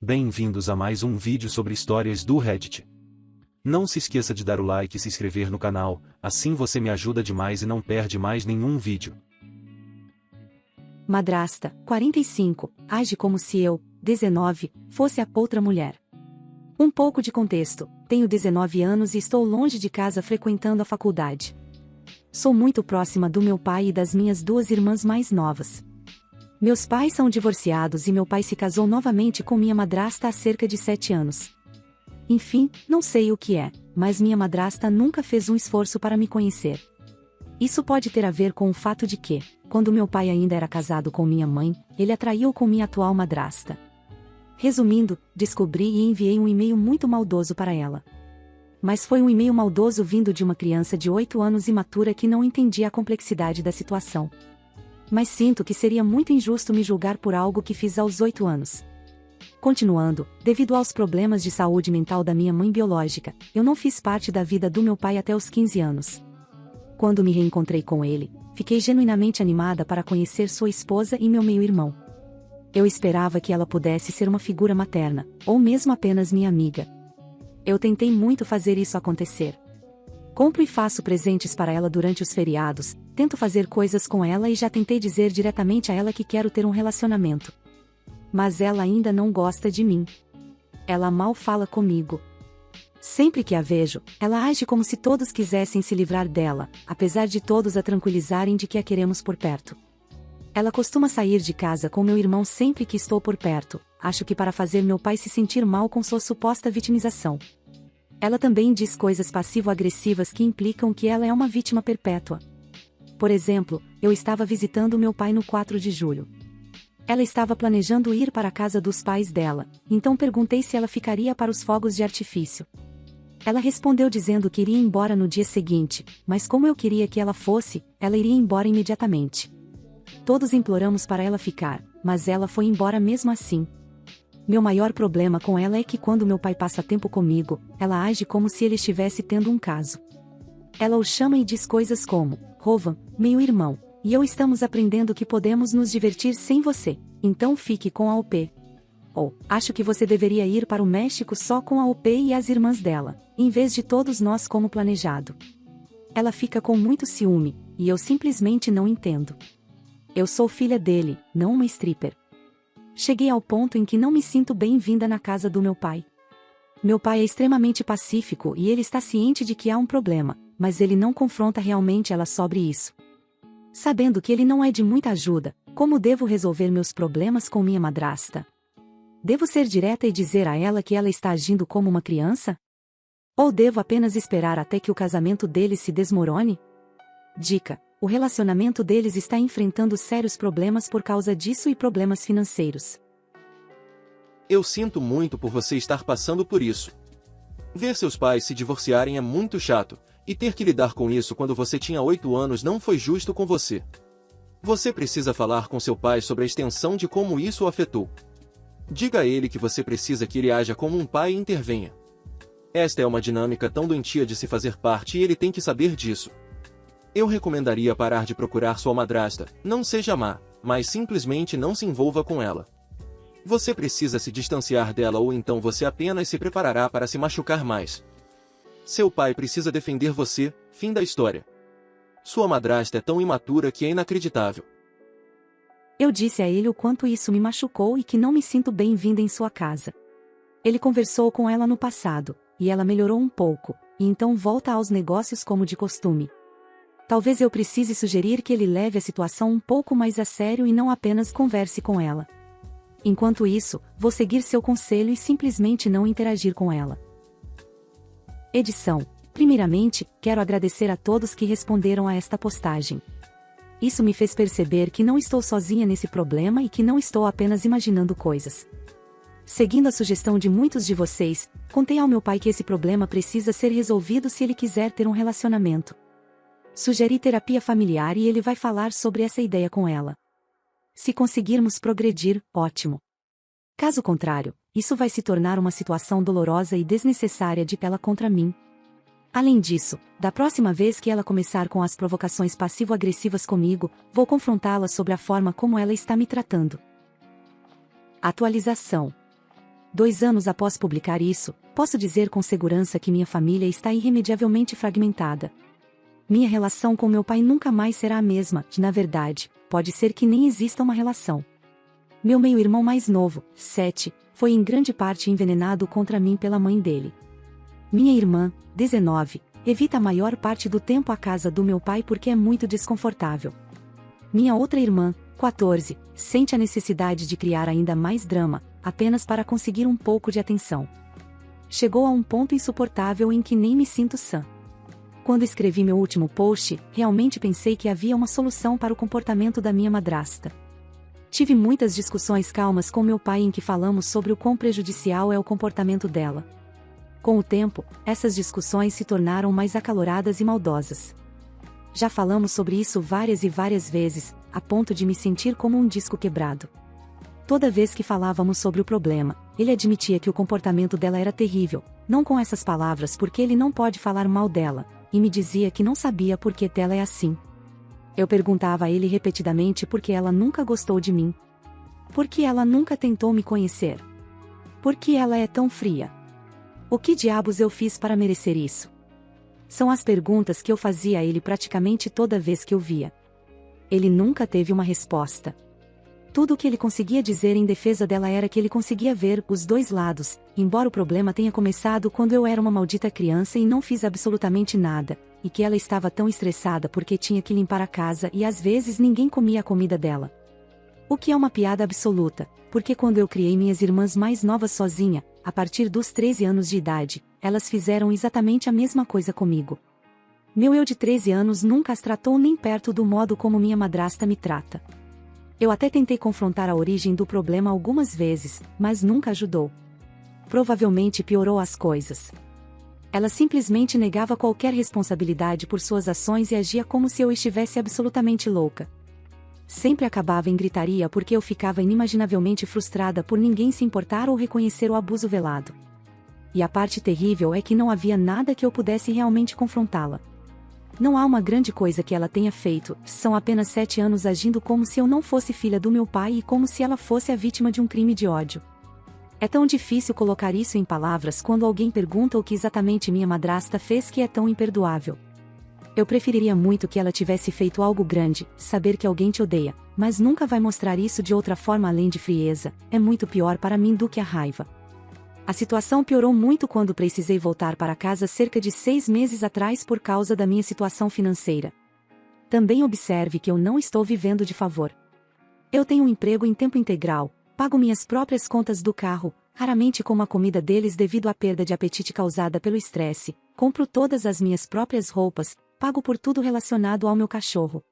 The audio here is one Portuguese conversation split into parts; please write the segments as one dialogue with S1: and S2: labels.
S1: Bem-vindos a mais um vídeo sobre histórias do Reddit. Não se esqueça de dar o like e se inscrever no canal, assim você me ajuda demais e não perde mais nenhum vídeo.
S2: Madrasta, 45, age como se eu, 19, fosse a outra mulher. Um pouco de contexto: tenho 19 anos e estou longe de casa frequentando a faculdade. Sou muito próxima do meu pai e das minhas duas irmãs mais novas. Meus pais são divorciados e meu pai se casou novamente com minha madrasta há cerca de 7 anos. Enfim, não sei o que é, mas minha madrasta nunca fez um esforço para me conhecer. Isso pode ter a ver com o fato de que, quando meu pai ainda era casado com minha mãe, ele a traiu com minha atual madrasta. Resumindo, descobri e enviei um e-mail muito maldoso para ela. Mas foi um e-mail maldoso vindo de uma criança de 8 anos imatura que não entendia a complexidade da situação. Mas sinto que seria muito injusto me julgar por algo que fiz aos 8 anos. Continuando, devido aos problemas de saúde mental da minha mãe biológica, eu não fiz parte da vida do meu pai até os 15 anos. Quando me reencontrei com ele, fiquei genuinamente animada para conhecer sua esposa e meu meio-irmão. Eu esperava que ela pudesse ser uma figura materna, ou mesmo apenas minha amiga. Eu tentei muito fazer isso acontecer. Compro e faço presentes para ela durante os feriados, tento fazer coisas com ela e já tentei dizer diretamente a ela que quero ter um relacionamento. Mas ela ainda não gosta de mim. Ela mal fala comigo. Sempre que a vejo, ela age como se todos quisessem se livrar dela, apesar de todos a tranquilizarem de que a queremos por perto. Ela costuma sair de casa com meu irmão sempre que estou por perto, acho que para fazer meu pai se sentir mal com sua suposta vitimização. Ela também diz coisas passivo-agressivas que implicam que ela é uma vítima perpétua. Por exemplo, eu estava visitando meu pai no 4 de julho. Ela estava planejando ir para a casa dos pais dela, então perguntei se ela ficaria para os fogos de artifício. Ela respondeu dizendo que iria embora no dia seguinte, mas como eu queria que ela fosse, ela iria embora imediatamente. Todos imploramos para ela ficar, mas ela foi embora mesmo assim. Meu maior problema com ela é que quando meu pai passa tempo comigo, ela age como se ele estivesse tendo um caso. Ela o chama e diz coisas como: Rovan, meu irmão, e eu estamos aprendendo que podemos nos divertir sem você, então fique com a OP. Ou, acho que você deveria ir para o México só com a OP e as irmãs dela, em vez de todos nós como planejado. Ela fica com muito ciúme, e eu simplesmente não entendo. Eu sou filha dele, não uma stripper. Cheguei ao ponto em que não me sinto bem-vinda na casa do meu pai. Meu pai é extremamente pacífico e ele está ciente de que há um problema, mas ele não confronta realmente ela sobre isso. Sabendo que ele não é de muita ajuda, como devo resolver meus problemas com minha madrasta? Devo ser direta e dizer a ela que ela está agindo como uma criança? Ou devo apenas esperar até que o casamento deles se desmorone? Dica: o relacionamento deles está enfrentando sérios problemas por causa disso e problemas financeiros.
S3: Eu sinto muito por você estar passando por isso. Ver seus pais se divorciarem é muito chato, e ter que lidar com isso quando você tinha 8 anos não foi justo com você. Você precisa falar com seu pai sobre a extensão de como isso o afetou. Diga a ele que você precisa que ele haja como um pai e intervenha. Esta é uma dinâmica tão doentia de se fazer parte e ele tem que saber disso. Eu recomendaria parar de procurar sua madrasta, não seja má, mas simplesmente não se envolva com ela. Você precisa se distanciar dela ou então você apenas se preparará para se machucar mais. Seu pai precisa defender você, fim da história. Sua madrasta é tão imatura que é inacreditável.
S2: Eu disse a ele o quanto isso me machucou e que não me sinto bem-vinda em sua casa. Ele conversou com ela no passado, e ela melhorou um pouco, e então volta aos negócios como de costume. Talvez eu precise sugerir que ele leve a situação um pouco mais a sério e não apenas converse com ela. Enquanto isso, vou seguir seu conselho e simplesmente não interagir com ela. Edição: primeiramente, quero agradecer a todos que responderam a esta postagem. Isso me fez perceber que não estou sozinha nesse problema e que não estou apenas imaginando coisas. Seguindo a sugestão de muitos de vocês, contei ao meu pai que esse problema precisa ser resolvido se ele quiser ter um relacionamento. Sugeri terapia familiar e ele vai falar sobre essa ideia com ela. Se conseguirmos progredir, ótimo. Caso contrário, isso vai se tornar uma situação dolorosa e desnecessária de ela contra mim. Além disso, da próxima vez que ela começar com as provocações passivo-agressivas comigo, vou confrontá-la sobre a forma como ela está me tratando. Atualização. 2 anos após publicar isso, posso dizer com segurança que minha família está irremediavelmente fragmentada. Minha relação com meu pai nunca mais será a mesma, na verdade, pode ser que nem exista uma relação. Meu meio-irmão mais novo, 7, foi em grande parte envenenado contra mim pela mãe dele. Minha irmã, 19, evita a maior parte do tempo a casa do meu pai porque é muito desconfortável. Minha outra irmã, 14, sente a necessidade de criar ainda mais drama, apenas para conseguir um pouco de atenção. Chegou a um ponto insuportável em que nem me sinto sã. Quando escrevi meu último post, realmente pensei que havia uma solução para o comportamento da minha madrasta. Tive muitas discussões calmas com meu pai em que falamos sobre o quão prejudicial é o comportamento dela. Com o tempo, essas discussões se tornaram mais acaloradas e maldosas. Já falamos sobre isso várias e várias vezes, a ponto de me sentir como um disco quebrado. Toda vez que falávamos sobre o problema, ele admitia que o comportamento dela era terrível, não com essas palavras porque ele não pode falar mal dela, e me dizia que não sabia por que dela é assim. Eu perguntava a ele repetidamente por que ela nunca gostou de mim. Por que ela nunca tentou me conhecer? Por que ela é tão fria? O que diabos eu fiz para merecer isso? São as perguntas que eu fazia a ele praticamente toda vez que o via. Ele nunca teve uma resposta. Tudo o que ele conseguia dizer em defesa dela era que ele conseguia ver os dois lados, embora o problema tenha começado quando eu era uma maldita criança e não fiz absolutamente nada, e que ela estava tão estressada porque tinha que limpar a casa e às vezes ninguém comia a comida dela. O que é uma piada absoluta, porque quando eu criei minhas irmãs mais novas sozinha, a partir dos 13 anos de idade, elas fizeram exatamente a mesma coisa comigo. Meu eu de 13 anos nunca as tratou nem perto do modo como minha madrasta me trata. Eu até tentei confrontar a origem do problema algumas vezes, mas nunca ajudou. Provavelmente piorou as coisas. Ela simplesmente negava qualquer responsabilidade por suas ações e agia como se eu estivesse absolutamente louca. Sempre acabava em gritaria porque eu ficava inimaginavelmente frustrada por ninguém se importar ou reconhecer o abuso velado. E a parte terrível é que não havia nada que eu pudesse realmente confrontá-la. Não há uma grande coisa que ela tenha feito, são apenas 7 anos agindo como se eu não fosse filha do meu pai e como se ela fosse a vítima de um crime de ódio. É tão difícil colocar isso em palavras quando alguém pergunta o que exatamente minha madrasta fez que é tão imperdoável. Eu preferiria muito que ela tivesse feito algo grande, saber que alguém te odeia, mas nunca vai mostrar isso de outra forma além de frieza, é muito pior para mim do que a raiva. A situação piorou muito quando precisei voltar para casa cerca de 6 meses atrás por causa da minha situação financeira. Também observe que eu não estou vivendo de favor. Eu tenho um emprego em tempo integral, pago minhas próprias contas do carro, raramente como a comida deles devido à perda de apetite causada pelo estresse, compro todas as minhas próprias roupas, pago por tudo relacionado ao meu cachorro.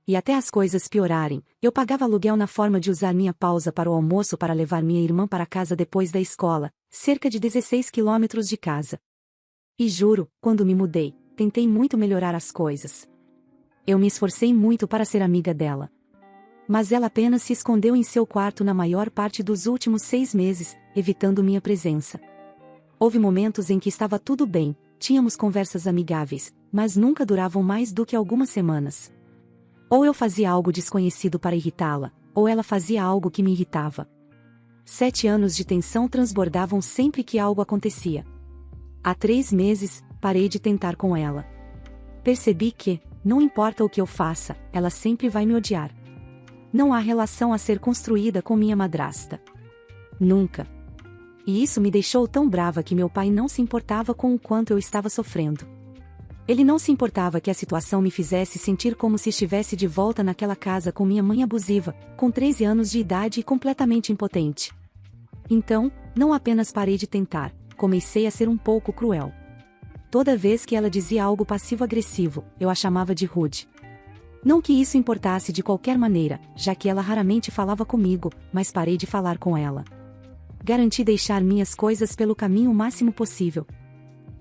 S2: E até as coisas piorarem, eu pagava aluguel na forma de usar minha pausa para o almoço para levar minha irmã para casa depois da escola, cerca de 16 quilômetros de casa. E juro, quando me mudei, tentei muito melhorar as coisas. Eu me esforcei muito para ser amiga dela. Mas ela apenas se escondeu em seu quarto na maior parte dos últimos 6 meses, evitando minha presença. Houve momentos em que estava tudo bem, tínhamos conversas amigáveis, mas nunca duravam mais do que algumas semanas. Ou eu fazia algo desconhecido para irritá-la, ou ela fazia algo que me irritava. 7 anos de tensão transbordavam sempre que algo acontecia. Há 3 meses, parei de tentar com ela. Percebi que, não importa o que eu faça, ela sempre vai me odiar. Não há relação a ser construída com minha madrasta. Nunca. E isso me deixou tão brava que meu pai não se importava com o quanto eu estava sofrendo. Ele não se importava que a situação me fizesse sentir como se estivesse de volta naquela casa com minha mãe abusiva, com 13 anos de idade e completamente impotente. Então, não apenas parei de tentar, comecei a ser um pouco cruel. Toda vez que ela dizia algo passivo-agressivo, eu a chamava de rude. Não que isso importasse de qualquer maneira, já que ela raramente falava comigo, mas parei de falar com ela. Garanti deixar minhas coisas pelo caminho o máximo possível.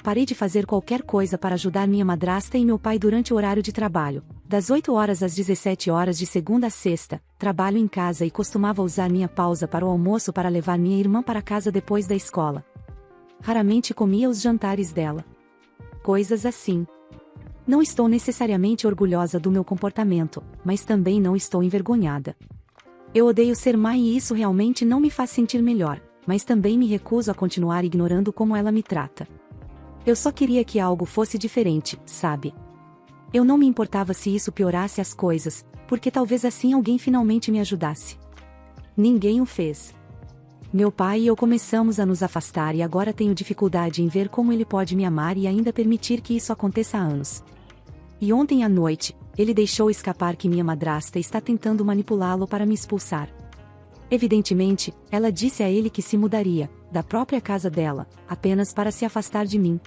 S2: Parei de fazer qualquer coisa para ajudar minha madrasta e meu pai durante o horário de trabalho. Das 8 horas às 17 horas de segunda a sexta, trabalho em casa e costumava usar minha pausa para o almoço para levar minha irmã para casa depois da escola. Raramente comia os jantares dela. Coisas assim. Não estou necessariamente orgulhosa do meu comportamento, mas também não estou envergonhada. Eu odeio ser mãe e isso realmente não me faz sentir melhor, mas também me recuso a continuar ignorando como ela me trata. Eu só queria que algo fosse diferente, sabe? Eu não me importava se isso piorasse as coisas, porque talvez assim alguém finalmente me ajudasse. Ninguém o fez. Meu pai e eu começamos a nos afastar e agora tenho dificuldade em ver como ele pode me amar e ainda permitir que isso aconteça há anos. E ontem à noite, ele deixou escapar que minha madrasta está tentando manipulá-lo para me expulsar. Evidentemente, ela disse a ele que se mudaria, da própria casa dela, apenas para se afastar de mim.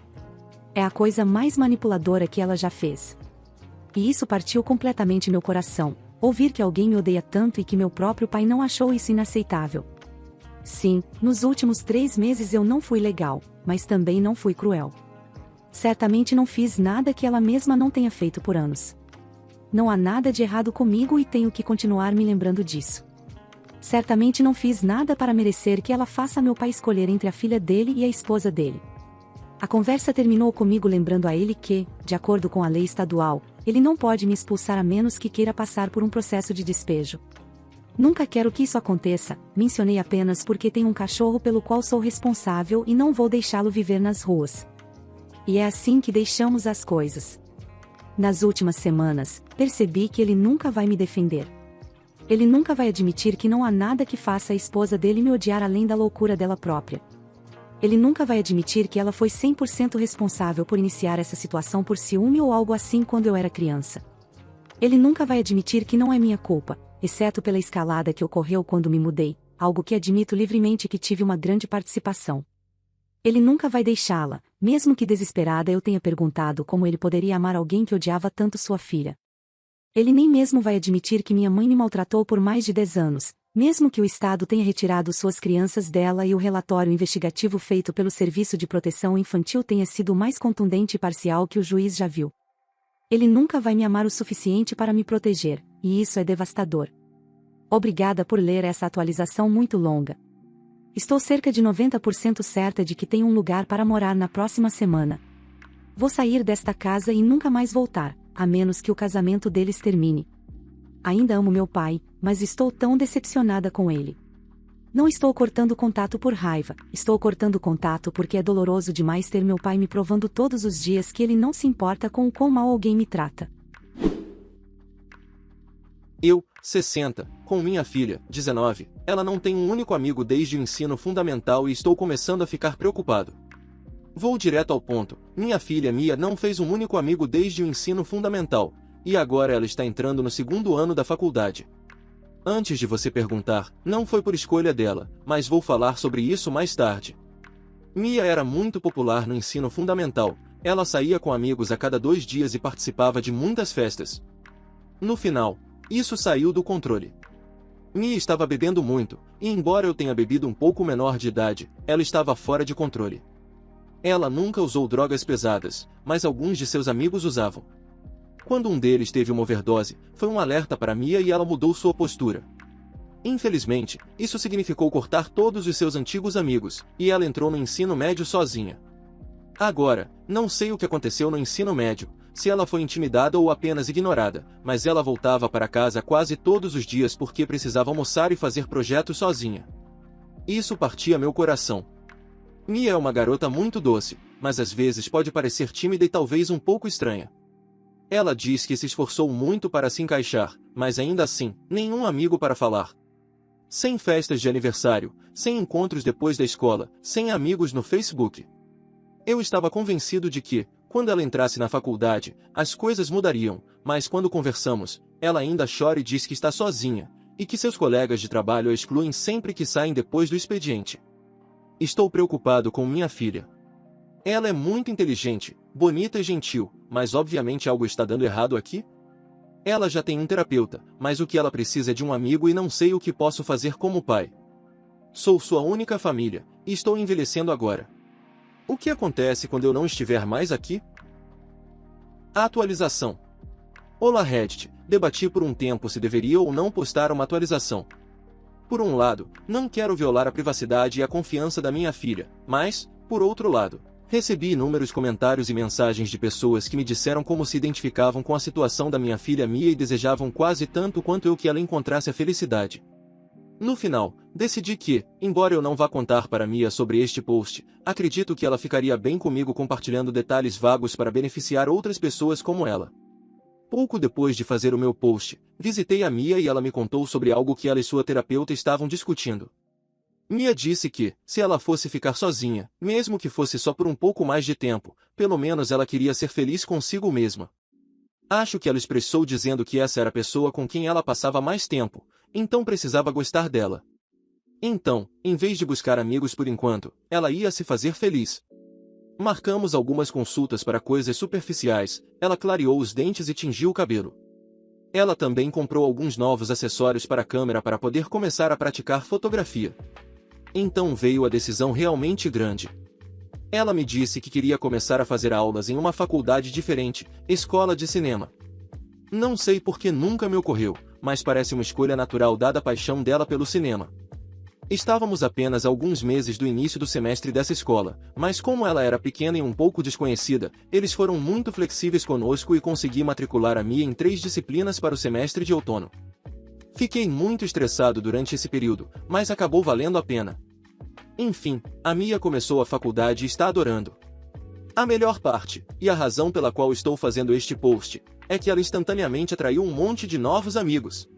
S2: É a coisa mais manipuladora que ela já fez. E isso partiu completamente meu coração, ouvir que alguém me odeia tanto e que meu próprio pai não achou isso inaceitável. Sim, nos últimos 3 meses eu não fui legal, mas também não fui cruel. Certamente não fiz nada que ela mesma não tenha feito por anos. Não há nada de errado comigo e tenho que continuar me lembrando disso. Certamente não fiz nada para merecer que ela faça meu pai escolher entre a filha dele e a esposa dele. A conversa terminou comigo lembrando a ele que, de acordo com a lei estadual, ele não pode me expulsar a menos que queira passar por um processo de despejo. Nunca quero que isso aconteça, mencionei apenas porque tenho um cachorro pelo qual sou responsável e não vou deixá-lo viver nas ruas. E é assim que deixamos as coisas. Nas últimas semanas, percebi que ele nunca vai me defender. Ele nunca vai admitir que não há nada que faça a esposa dele me odiar além da loucura dela própria. Ele nunca vai admitir que ela foi 100% responsável por iniciar essa situação por ciúme ou algo assim quando eu era criança. Ele nunca vai admitir que não é minha culpa, exceto pela escalada que ocorreu quando me mudei, algo que admito livremente que tive uma grande participação. Ele nunca vai deixá-la, mesmo que desesperada eu tenha perguntado como ele poderia amar alguém que odiava tanto sua filha. Ele nem mesmo vai admitir que minha mãe me maltratou por mais de 10 anos, mesmo que o Estado tenha retirado suas crianças dela e o relatório investigativo feito pelo Serviço de Proteção Infantil tenha sido o mais contundente e parcial que o juiz já viu. Ele nunca vai me amar o suficiente para me proteger, e isso é devastador. Obrigada por ler essa atualização muito longa. Estou cerca de 90% certa de que tenho um lugar para morar na próxima semana. Vou sair desta casa e nunca mais voltar, a menos que o casamento deles termine. Ainda amo meu pai, mas estou tão decepcionada com ele. Não estou cortando contato por raiva, estou cortando contato porque é doloroso demais ter meu pai me provando todos os dias que ele não se importa com o quão mal alguém me trata.
S3: Eu, 60, com minha filha, 19, ela não tem um único amigo desde o ensino fundamental e estou começando a ficar preocupado. Vou direto ao ponto, minha filha Mia não fez um único amigo desde o ensino fundamental, e agora ela está entrando no 2º ano da faculdade. Antes de você perguntar, não foi por escolha dela, mas vou falar sobre isso mais tarde. Mia era muito popular no ensino fundamental, ela saía com amigos a cada 2 dias e participava de muitas festas. No final, isso saiu do controle. Mia estava bebendo muito, e embora eu tenha bebido um pouco menor de idade, ela estava fora de controle. Ela nunca usou drogas pesadas, mas alguns de seus amigos usavam. Quando um deles teve uma overdose, foi um alerta para Mia e ela mudou sua postura. Infelizmente, isso significou cortar todos os seus antigos amigos, e ela entrou no ensino médio sozinha. Agora, não sei o que aconteceu no ensino médio, se ela foi intimidada ou apenas ignorada, mas ela voltava para casa quase todos os dias porque precisava almoçar e fazer projetos sozinha. Isso partia meu coração. Mia é uma garota muito doce, mas às vezes pode parecer tímida e talvez um pouco estranha. Ela diz que se esforçou muito para se encaixar, mas ainda assim, nenhum amigo para falar. Sem festas de aniversário, sem encontros depois da escola, sem amigos no Facebook. Eu estava convencido de que, quando ela entrasse na faculdade, as coisas mudariam, mas quando conversamos, ela ainda chora e diz que está sozinha, e que seus colegas de trabalho a excluem sempre que saem depois do expediente. Estou preocupado com minha filha. Ela é muito inteligente, bonita e gentil, mas obviamente algo está dando errado aqui? Ela já tem um terapeuta, mas o que ela precisa é de um amigo e não sei o que posso fazer como pai. Sou sua única família, e estou envelhecendo agora. O que acontece quando eu não estiver mais aqui? Atualização. Olá Reddit, debati por um tempo se deveria ou não postar uma atualização. Por um lado, não quero violar a privacidade e a confiança da minha filha, mas, por outro lado, recebi inúmeros comentários e mensagens de pessoas que me disseram como se identificavam com a situação da minha filha Mia e desejavam quase tanto quanto eu que ela encontrasse a felicidade. No final, decidi que, embora eu não vá contar para Mia sobre este post, acredito que ela ficaria bem comigo compartilhando detalhes vagos para beneficiar outras pessoas como ela. Pouco depois de fazer o meu post, visitei a Mia e ela me contou sobre algo que ela e sua terapeuta estavam discutindo. Mia disse que, se ela fosse ficar sozinha, mesmo que fosse só por um pouco mais de tempo, pelo menos ela queria ser feliz consigo mesma. Acho que ela expressou dizendo que essa era a pessoa com quem ela passava mais tempo, então precisava gostar dela. Então, em vez de buscar amigos por enquanto, ela ia se fazer feliz. Marcamos algumas consultas para coisas superficiais, ela clareou os dentes e tingiu o cabelo. Ela também comprou alguns novos acessórios para a câmera para poder começar a praticar fotografia. Então veio a decisão realmente grande. Ela me disse que queria começar a fazer aulas em uma faculdade diferente, escola de cinema. Não sei por que nunca me ocorreu, mas parece uma escolha natural dada a paixão dela pelo cinema. Estávamos apenas a alguns meses do início do semestre dessa escola, mas como ela era pequena e um pouco desconhecida, eles foram muito flexíveis conosco e consegui matricular a Mia em 3 disciplinas para o semestre de outono. Fiquei muito estressado durante esse período, mas acabou valendo a pena. Enfim, a Mia começou a faculdade e está adorando. A melhor parte, e a razão pela qual estou fazendo este post, é que ela instantaneamente atraiu um monte de novos amigos.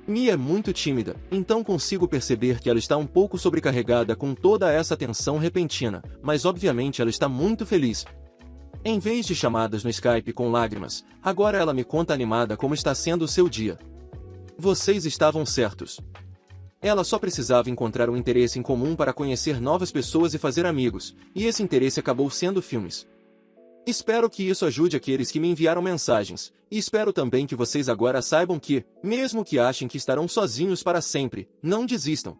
S3: Mia é muito tímida, então consigo perceber que ela está um pouco sobrecarregada com toda essa tensão repentina, mas obviamente ela está muito feliz. Em vez de chamadas no Skype com lágrimas, agora ela me conta animada como está sendo o seu dia. Vocês estavam certos. Ela só precisava encontrar um interesse em comum para conhecer novas pessoas e fazer amigos, e esse interesse acabou sendo filmes. Espero que isso ajude aqueles que me enviaram mensagens, e espero também que vocês agora saibam que, mesmo que achem que estarão sozinhos para sempre, não desistam.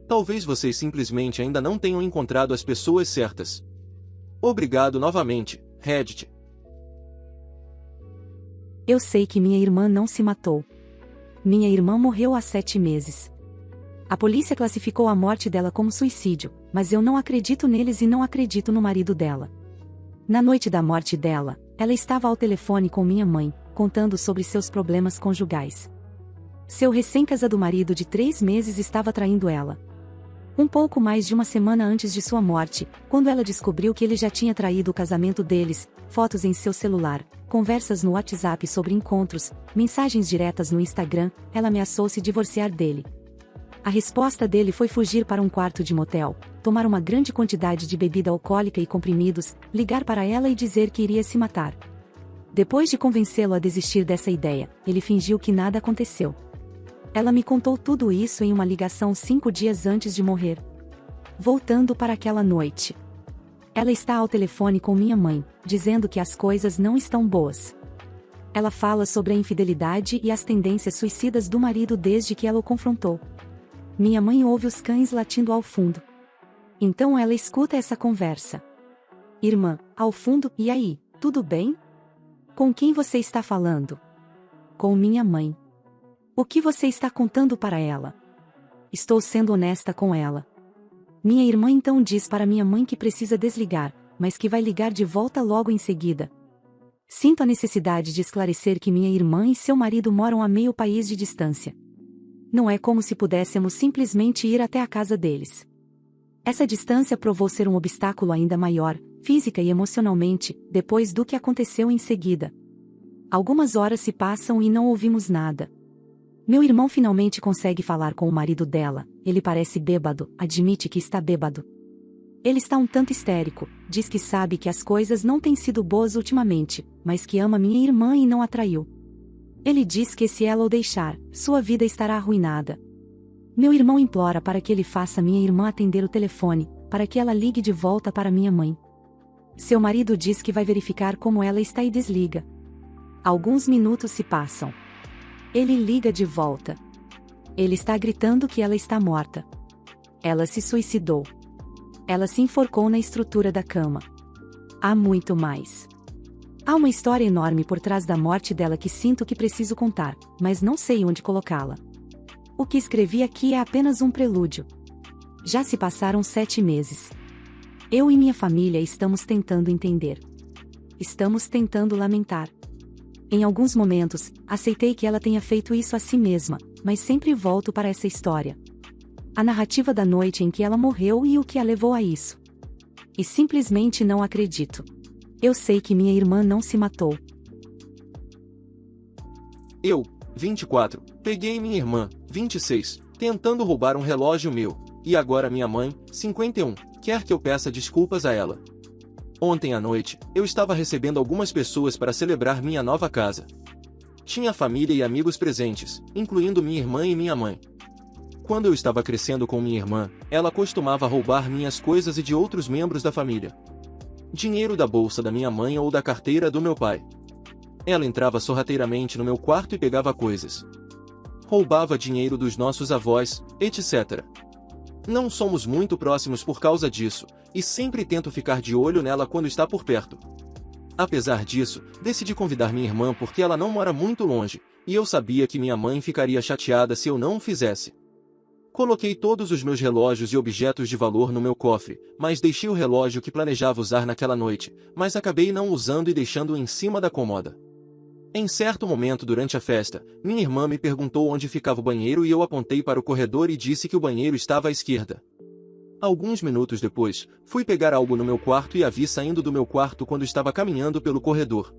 S3: Talvez vocês simplesmente ainda não tenham encontrado as pessoas certas. Obrigado novamente, Reddit.
S2: Eu sei que minha irmã não se matou. Minha irmã morreu há 7 meses. A polícia classificou a morte dela como suicídio, mas eu não acredito neles e não acredito no marido dela. Na noite da morte dela, ela estava ao telefone com minha mãe, contando sobre seus problemas conjugais. Seu recém-casado marido de 3 meses estava traindo ela. Um pouco mais de uma semana antes de sua morte, quando ela descobriu que ele já tinha traído o casamento deles, fotos em seu celular, conversas no WhatsApp sobre encontros, mensagens diretas no Instagram, ela ameaçou se divorciar dele. A resposta dele foi fugir para um quarto de motel, tomar uma grande quantidade de bebida alcoólica e comprimidos, ligar para ela e dizer que iria se matar. Depois de convencê-lo a desistir dessa ideia, ele fingiu que nada aconteceu. Ela me contou tudo isso em uma ligação 5 dias antes de morrer. Voltando para aquela noite. Ela está ao telefone com minha mãe, dizendo que as coisas não estão boas. Ela fala sobre a infidelidade e as tendências suicidas do marido desde que ela o confrontou. Minha mãe ouve os cães latindo ao fundo. Então ela escuta essa conversa. Irmã, ao fundo, e aí, tudo bem? Com quem você está falando? Com minha mãe. O que você está contando para ela? Estou sendo honesta com ela. Minha irmã então diz para minha mãe que precisa desligar, mas que vai ligar de volta logo em seguida. Sinto a necessidade de esclarecer que minha irmã e seu marido moram a meio país de distância. Não é como se pudéssemos simplesmente ir até a casa deles. Essa distância provou ser um obstáculo ainda maior, física e emocionalmente, depois do que aconteceu em seguida. Algumas horas se passam e não ouvimos nada. Meu irmão finalmente consegue falar com o marido dela, ele parece bêbado, admite que está bêbado. Ele está um tanto histérico, diz que sabe que as coisas não têm sido boas ultimamente, mas que ama minha irmã e não a traiu. Ele diz que se ela o deixar, sua vida estará arruinada. Meu irmão implora para que ele faça minha irmã atender o telefone, para que ela ligue de volta para minha mãe. Seu marido diz que vai verificar como ela está e desliga. Alguns minutos se passam. Ele liga de volta. Ele está gritando que ela está morta. Ela se suicidou. Ela se enforcou na estrutura da cama. Há muito mais. Há uma história enorme por trás da morte dela que sinto que preciso contar, mas não sei onde colocá-la. O que escrevi aqui é apenas um prelúdio. Já se passaram 7 meses. Eu e minha família estamos tentando entender. Estamos tentando lamentar. Em alguns momentos, aceitei que ela tenha feito isso a si mesma, mas sempre volto para essa história. A narrativa da noite em que ela morreu e o que a levou a isso. E simplesmente não acredito. Eu sei que minha irmã não se matou.
S3: Eu, 24, peguei minha irmã, 26, tentando roubar um relógio meu, e agora minha mãe, 51, quer que eu peça desculpas a ela. Ontem à noite, eu estava recebendo algumas pessoas para celebrar minha nova casa. Tinha família e amigos presentes, incluindo minha irmã e minha mãe. Quando eu estava crescendo com minha irmã, ela costumava roubar minhas coisas e de outros membros da família. Dinheiro da bolsa da minha mãe ou da carteira do meu pai. Ela entrava sorrateiramente no meu quarto e pegava coisas. Roubava dinheiro dos nossos avós, etc. Não somos muito próximos por causa disso, e sempre tento ficar de olho nela quando está por perto. Apesar disso, decidi convidar minha irmã porque ela não mora muito longe, e eu sabia que minha mãe ficaria chateada se eu não o fizesse. Coloquei todos os meus relógios e objetos de valor no meu cofre, mas deixei o relógio que planejava usar naquela noite, mas acabei não usando e deixando-o em cima da cômoda. Em certo momento durante a festa, minha irmã me perguntou onde ficava o banheiro e eu apontei para o corredor e disse que o banheiro estava à esquerda. Alguns minutos depois, fui pegar algo no meu quarto e a vi saindo do meu quarto quando estava caminhando pelo corredor.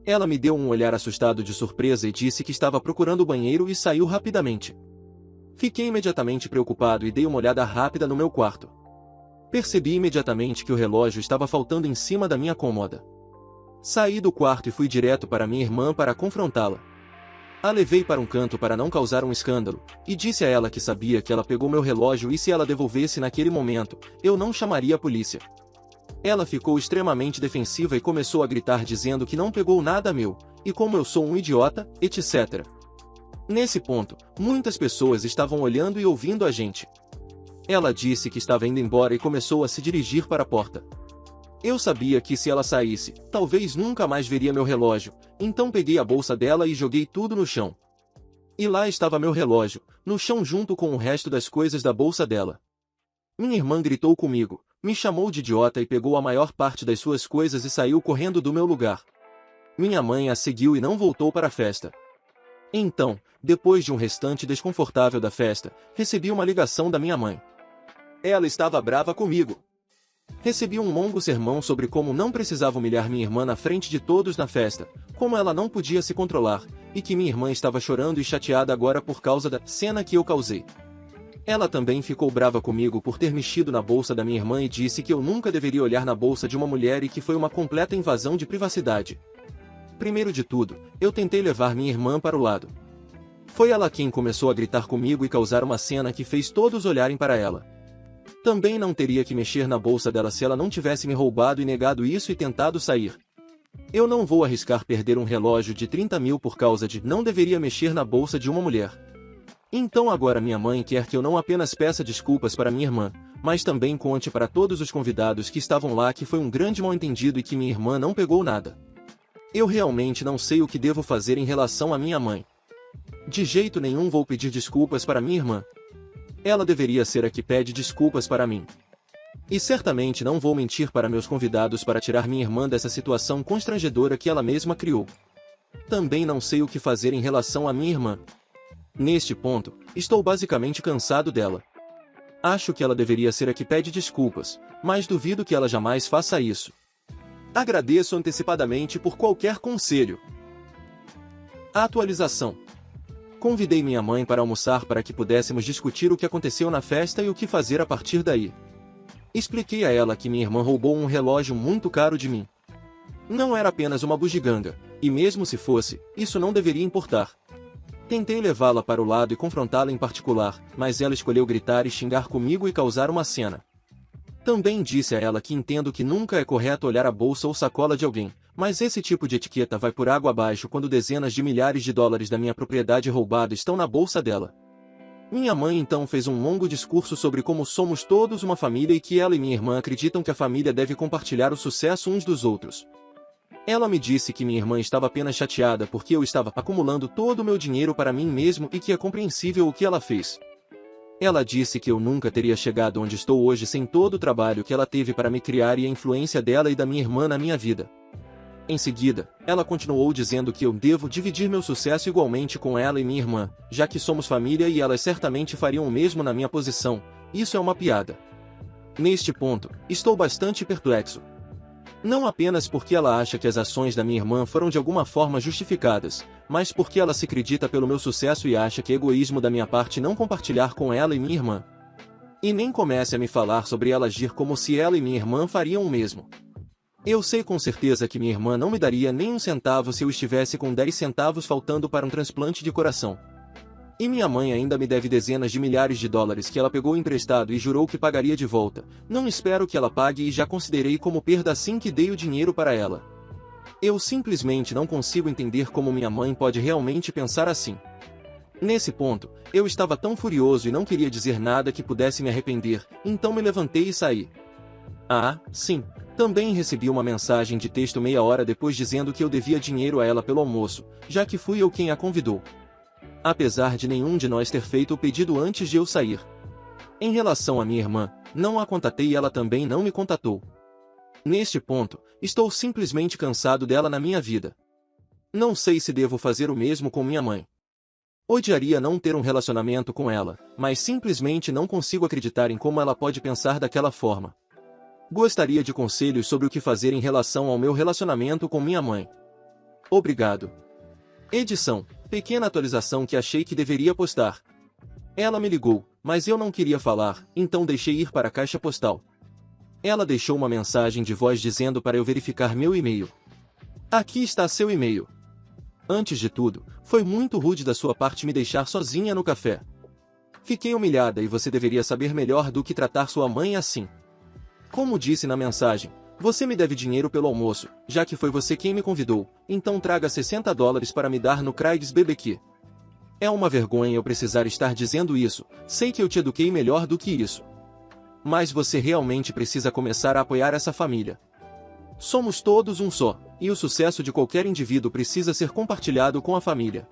S3: Ela me deu um olhar assustado de surpresa e disse que estava procurando o banheiro e saiu rapidamente. Fiquei imediatamente preocupado e dei uma olhada rápida no meu quarto. Percebi imediatamente que o relógio estava faltando em cima da minha cômoda. Saí do quarto e fui direto para minha irmã para confrontá-la. A levei para um canto para não causar um escândalo, e disse a ela que sabia que ela pegou meu relógio e se ela devolvesse naquele momento, eu não chamaria a polícia. Ela ficou extremamente defensiva e começou a gritar dizendo que não pegou nada meu, e como eu sou um idiota, etc. Nesse ponto, muitas pessoas estavam olhando e ouvindo a gente. Ela disse que estava indo embora e começou a se dirigir para a porta. Eu sabia que se ela saísse, talvez nunca mais veria meu relógio, então peguei a bolsa dela e joguei tudo no chão. E lá estava meu relógio, no chão junto com o resto das coisas da bolsa dela. Minha irmã gritou comigo, me chamou de idiota e pegou a maior parte das suas coisas e saiu correndo do meu lugar. Minha mãe a seguiu e não voltou para a festa. Então, depois de um restante desconfortável da festa, recebi uma ligação da minha mãe. Ela estava brava comigo. Recebi um longo sermão sobre como não precisava humilhar minha irmã na frente de todos na festa, como ela não podia se controlar, e que minha irmã estava chorando e chateada agora por causa da cena que eu causei. Ela também ficou brava comigo por ter mexido na bolsa da minha irmã e disse que eu nunca deveria olhar na bolsa de uma mulher e que foi uma completa invasão de privacidade. Primeiro de tudo, eu tentei levar minha irmã para o lado. Foi ela quem começou a gritar comigo e causar uma cena que fez todos olharem para ela. Também não teria que mexer na bolsa dela se ela não tivesse me roubado e negado isso e tentado sair. Eu não vou arriscar perder um relógio de 30 mil por causa de não deveria mexer na bolsa de uma mulher. Então agora minha mãe quer que eu não apenas peça desculpas para minha irmã, mas também conte para todos os convidados que estavam lá que foi um grande mal-entendido e que minha irmã não pegou nada. Eu realmente não sei o que devo fazer em relação à minha mãe. De jeito nenhum vou pedir desculpas para minha irmã. Ela deveria ser a que pede desculpas para mim. E certamente não vou mentir para meus convidados para tirar minha irmã dessa situação constrangedora que ela mesma criou. Também não sei o que fazer em relação à minha irmã. Neste ponto, estou basicamente cansado dela. Acho que ela deveria ser a que pede desculpas, mas duvido que ela jamais faça isso. Agradeço antecipadamente por qualquer conselho. Atualização. Convidei minha mãe para almoçar para que pudéssemos discutir o que aconteceu na festa e o que fazer a partir daí. Expliquei a ela que minha irmã roubou um relógio muito caro de mim. Não era apenas uma bugiganga, e mesmo se fosse, isso não deveria importar. Tentei levá-la para o lado e confrontá-la em particular, mas ela escolheu gritar e xingar comigo e causar uma cena. Também disse a ela que entendo que nunca é correto olhar a bolsa ou sacola de alguém, mas esse tipo de etiqueta vai por água abaixo quando dezenas de milhares de dólares da minha propriedade roubada estão na bolsa dela. Minha mãe então fez um longo discurso sobre como somos todos uma família e que ela e minha irmã acreditam que a família deve compartilhar o sucesso uns dos outros. Ela me disse que minha irmã estava apenas chateada porque eu estava acumulando todo o meu dinheiro para mim mesmo e que é compreensível o que ela fez. Ela disse que eu nunca teria chegado onde estou hoje sem todo o trabalho que ela teve para me criar e a influência dela e da minha irmã na minha vida. Em seguida, ela continuou dizendo que eu devo dividir meu sucesso igualmente com ela e minha irmã, já que somos família e elas certamente fariam o mesmo na minha posição. Isso é uma piada. Neste ponto, estou bastante perplexo. Não apenas porque ela acha que as ações da minha irmã foram de alguma forma justificadas, mas porque ela se acredita pelo meu sucesso e acha que é egoísmo da minha parte não compartilhar com ela e minha irmã. E nem comece a me falar sobre ela agir como se ela e minha irmã fariam o mesmo. Eu sei com certeza que minha irmã não me daria nem um centavo se eu estivesse com 10 centavos faltando para um transplante de coração. E minha mãe ainda me deve dezenas de milhares de dólares que ela pegou emprestado e jurou que pagaria de volta. Não espero que ela pague e já considerei como perda assim que dei o dinheiro para ela. Eu simplesmente não consigo entender como minha mãe pode realmente pensar assim. Nesse ponto, eu estava tão furioso e não queria dizer nada que pudesse me arrepender, então me levantei e saí. Ah, sim, também recebi uma mensagem de texto meia hora depois dizendo que eu devia dinheiro a ela pelo almoço, já que fui eu quem a convidou. Apesar de nenhum de nós ter feito o pedido antes de eu sair. Em relação à minha irmã, não a contatei e ela também não me contatou. Neste ponto, estou simplesmente cansado dela na minha vida. Não sei se devo fazer o mesmo com minha mãe. Odiaria não ter um relacionamento com ela, mas simplesmente não consigo acreditar em como ela pode pensar daquela forma. Gostaria de conselhos sobre o que fazer em relação ao meu relacionamento com minha mãe. Obrigado. Edição. Pequena atualização que achei que deveria postar. Ela me ligou, mas eu não queria falar, então deixei ir para a caixa postal. Ela deixou uma mensagem de voz dizendo para eu verificar meu e-mail. Aqui está seu e-mail. Antes de tudo, foi muito rude da sua parte me deixar sozinha no café. Fiquei humilhada e você deveria saber melhor do que tratar sua mãe assim. Como disse na mensagem, você me deve dinheiro pelo almoço, já que foi você quem me convidou, então traga 60 dólares para me dar no Craig's BBQ. É uma vergonha eu precisar estar dizendo isso, sei que eu te eduquei melhor do que isso. Mas você realmente precisa começar a apoiar essa família. Somos todos um só, e o sucesso de qualquer indivíduo precisa ser compartilhado com a família.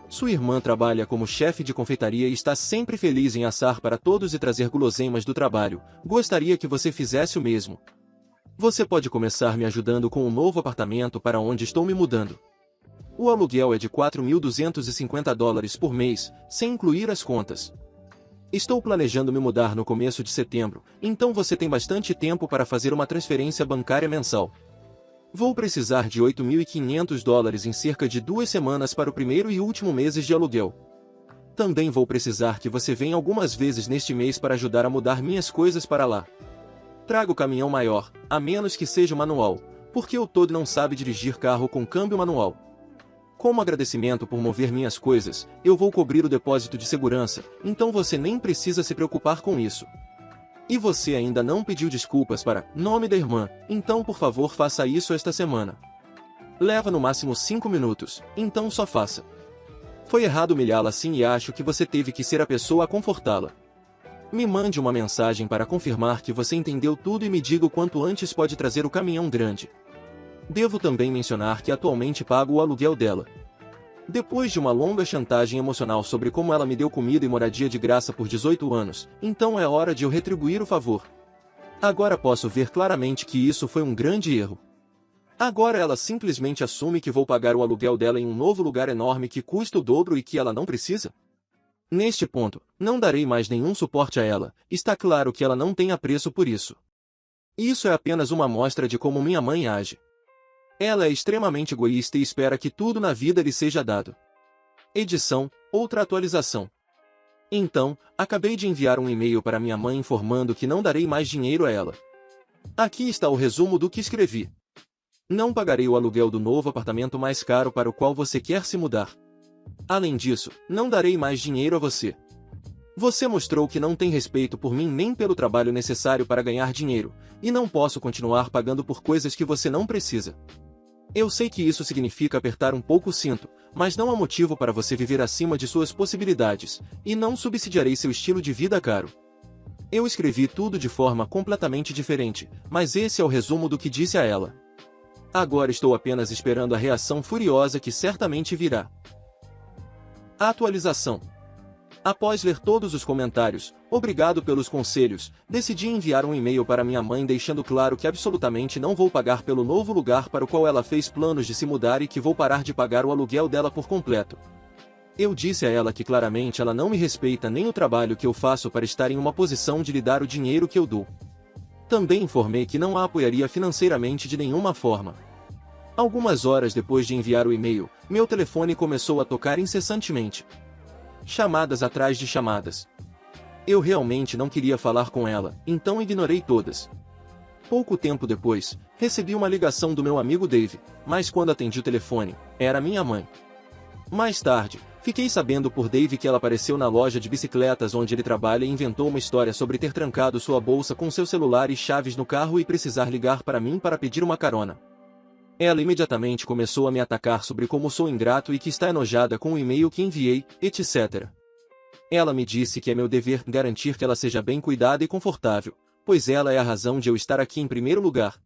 S3: Sua irmã trabalha como chefe de confeitaria e está sempre feliz em assar para todos e trazer guloseimas do trabalho. Gostaria que você fizesse o mesmo. Você pode começar me ajudando com um novo apartamento para onde estou me mudando. O aluguel é de 4.250 dólares por mês, sem incluir as contas. Estou planejando me mudar no começo de setembro, então você tem bastante tempo para fazer uma transferência bancária mensal. Vou precisar de 8.500 dólares em cerca de 2 semanas para o primeiro e último meses de aluguel. Também vou precisar que você venha algumas vezes neste mês para ajudar a mudar minhas coisas para lá. Traga o caminhão maior, a menos que seja manual, porque o todo não sabe dirigir carro com câmbio manual. Como agradecimento por mover minhas coisas, eu vou cobrir o depósito de segurança, então você nem precisa se preocupar com isso. E você ainda não pediu desculpas para nome da irmã, então por favor faça isso esta semana. Leva no máximo 5 minutos, então só faça. Foi errado humilhá-la assim e acho que você teve que ser a pessoa a confortá-la. Me mande uma mensagem para confirmar que você entendeu tudo e me diga o quanto antes pode trazer o caminhão grande. Devo também mencionar que atualmente pago o aluguel dela. Depois de uma longa chantagem emocional sobre como ela me deu comida e moradia de graça por 18 anos, então é hora de eu retribuir o favor. Agora posso ver claramente que isso foi um grande erro. Agora ela simplesmente assume que vou pagar o aluguel dela em um novo lugar enorme que custa o dobro e que ela não precisa? Neste ponto, não darei mais nenhum suporte a ela, está claro que ela não tem apreço por isso. Isso é apenas uma amostra de como minha mãe age. Ela é extremamente egoísta e espera que tudo na vida lhe seja dado. Edição, outra atualização. Então, acabei de enviar um e-mail para minha mãe informando que não darei mais dinheiro a ela. Aqui está o resumo do que escrevi. Não pagarei o aluguel do novo apartamento mais caro para o qual você quer se mudar. Além disso, não darei mais dinheiro a você. Você mostrou que não tem respeito por mim nem pelo trabalho necessário para ganhar dinheiro, e não posso continuar pagando por coisas que você não precisa. Eu sei que isso significa apertar um pouco o cinto, mas não há motivo para você viver acima de suas possibilidades, e não subsidiarei seu estilo de vida caro. Eu escrevi tudo de forma completamente diferente, mas esse é o resumo do que disse a ela. Agora estou apenas esperando a reação furiosa que certamente virá. Atualização. Após ler todos os comentários, obrigado pelos conselhos, decidi enviar um e-mail para minha mãe deixando claro que absolutamente não vou pagar pelo novo lugar para o qual ela fez planos de se mudar e que vou parar de pagar o aluguel dela por completo. Eu disse a ela que claramente ela não me respeita nem o trabalho que eu faço para estar em uma posição de lhe dar o dinheiro que eu dou. Também informei que não a apoiaria financeiramente de nenhuma forma. Algumas horas depois de enviar o e-mail, meu telefone começou a tocar incessantemente. Chamadas atrás de chamadas. Eu realmente não queria falar com ela, então ignorei todas. Pouco tempo depois, recebi uma ligação do meu amigo Dave, mas quando atendi o telefone, era minha mãe. Mais tarde, fiquei sabendo por Dave que ela apareceu na loja de bicicletas onde ele trabalha e inventou uma história sobre ter trancado sua bolsa com seu celular e chaves no carro e precisar ligar para mim para pedir uma carona. Ela imediatamente começou a me atacar sobre como sou ingrato e que está enojada com o e-mail que enviei, etc. Ela me disse que é meu dever garantir que ela seja bem cuidada e confortável, pois ela é a razão de eu estar aqui em primeiro lugar.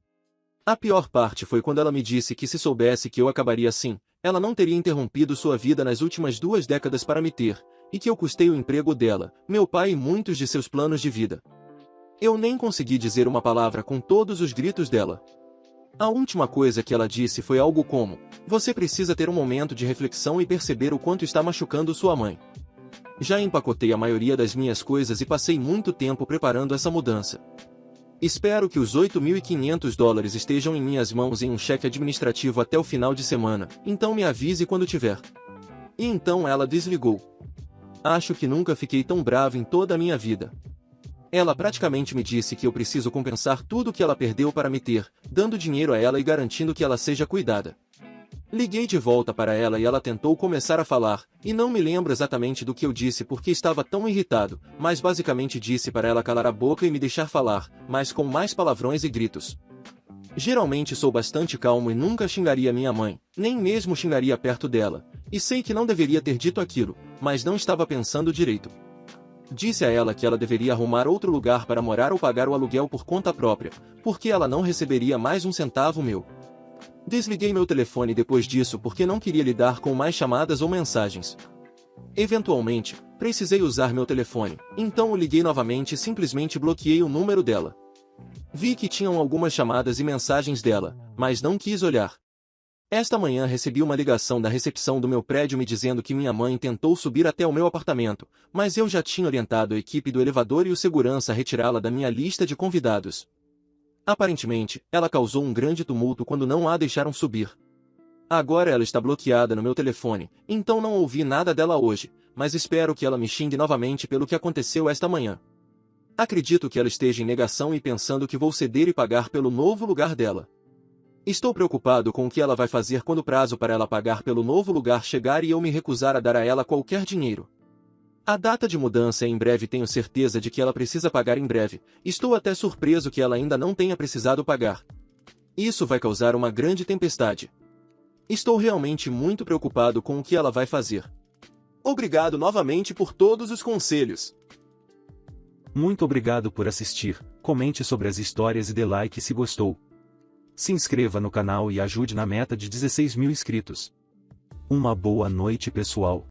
S3: A pior parte foi quando ela me disse que se soubesse que eu acabaria assim, ela não teria interrompido sua vida nas últimas 2 décadas para me ter, e que eu custei o emprego dela, meu pai e muitos de seus planos de vida. Eu nem consegui dizer uma palavra com todos os gritos dela. A última coisa que ela disse foi algo como: você precisa ter um momento de reflexão e perceber o quanto está machucando sua mãe. Já empacotei a maioria das minhas coisas e passei muito tempo preparando essa mudança. Espero que os $8.500 estejam em minhas mãos em um cheque administrativo até o final de semana, então me avise quando tiver. E então ela desligou. Acho que nunca fiquei tão bravo em toda a minha vida. Ela praticamente me disse que eu preciso compensar tudo que ela perdeu para me ter, dando dinheiro a ela e garantindo que ela seja cuidada. Liguei de volta para ela e ela tentou começar a falar, e não me lembro exatamente do que eu disse porque estava tão irritado, mas basicamente disse para ela calar a boca e me deixar falar, mas com mais palavrões e gritos. Geralmente sou bastante calmo e nunca xingaria minha mãe, nem mesmo xingaria perto dela, e sei que não deveria ter dito aquilo, mas não estava pensando direito. Disse a ela que ela deveria arrumar outro lugar para morar ou pagar o aluguel por conta própria, porque ela não receberia mais um centavo meu. Desliguei meu telefone depois disso porque não queria lidar com mais chamadas ou mensagens. Eventualmente, precisei usar meu telefone, então o liguei novamente e simplesmente bloqueei o número dela. Vi que tinham algumas chamadas e mensagens dela, mas não quis olhar. Esta manhã recebi uma ligação da recepção do meu prédio me dizendo que minha mãe tentou subir até o meu apartamento, mas eu já tinha orientado a equipe do elevador e o segurança a retirá-la da minha lista de convidados. Aparentemente, ela causou um grande tumulto quando não a deixaram subir. Agora ela está bloqueada no meu telefone, então não ouvi nada dela hoje, mas espero que ela me xingue novamente pelo que aconteceu esta manhã. Acredito que ela esteja em negação e pensando que vou ceder e pagar pelo novo lugar dela. Estou preocupado com o que ela vai fazer quando o prazo para ela pagar pelo novo lugar chegar e eu me recusar a dar a ela qualquer dinheiro. A data de mudança é em breve e tenho certeza de que ela precisa pagar em breve, estou até surpreso que ela ainda não tenha precisado pagar. Isso vai causar uma grande tempestade. Estou realmente muito preocupado com o que ela vai fazer. Obrigado novamente por todos os conselhos.
S1: Muito obrigado por assistir, comente sobre as histórias e dê like se gostou. Se inscreva no canal e ajude na meta de 16.000 inscritos. Uma boa noite pessoal.